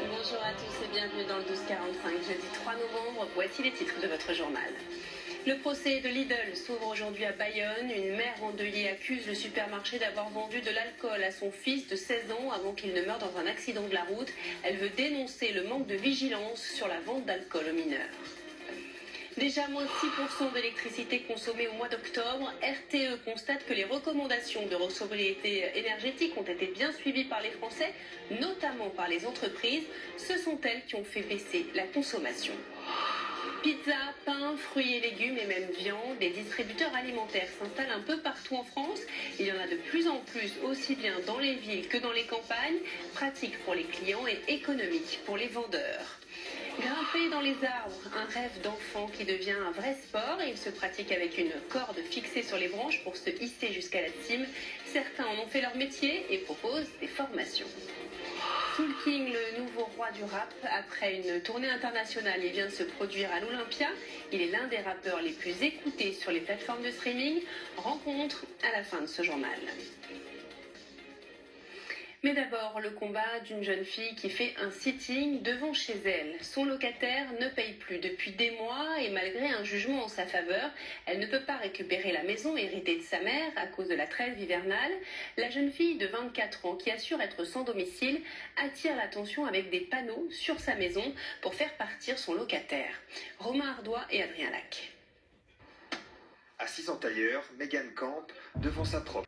Bonjour à tous et bienvenue dans le 1245, jeudi 3 novembre. Voici les titres de votre journal. Le procès de Lidl s'ouvre aujourd'hui à Bayonne. Une mère endeuillée accuse le supermarché d'avoir vendu de l'alcool à son fils de 16 ans avant qu'il ne meure dans un accident de la route. Elle veut dénoncer le manque de vigilance sur la vente d'alcool aux mineurs. Déjà moins 6% d'électricité consommée au mois d'octobre, RTE constate que les recommandations de sobriété énergétique ont été bien suivies par les Français, notamment par les entreprises. Ce sont elles qui ont fait baisser la consommation. Pizza, pain, fruits et légumes et même viande, les distributeurs alimentaires s'installent un peu partout en France. Il y en a de plus en plus, aussi bien dans les villes que dans les campagnes. Pratique pour les clients et économique pour les vendeurs. Grimper dans les arbres, un rêve d'enfant qui devient un vrai sport. Il se pratique avec une corde fixée sur les branches pour se hisser jusqu'à la cime. Certains en ont fait leur métier et proposent des formations. Soul King, le nouveau roi du rap, après une tournée internationale, il vient de se produire à l'Olympia. Il est l'un des rappeurs les plus écoutés sur les plateformes de streaming. Rencontre à la fin de ce journal. Mais d'abord, le combat d'une jeune fille qui fait un sitting devant chez elle. Son locataire ne paye plus depuis des mois et malgré un jugement en sa faveur, elle ne peut pas récupérer la maison héritée de sa mère à cause de la trêve hivernale. La jeune fille de 24 ans qui assure être sans domicile attire l'attention avec des panneaux sur sa maison pour faire partir son locataire. Romain Ardois et Adrien Lac. Assise en tailleur, Megan campe devant sa propre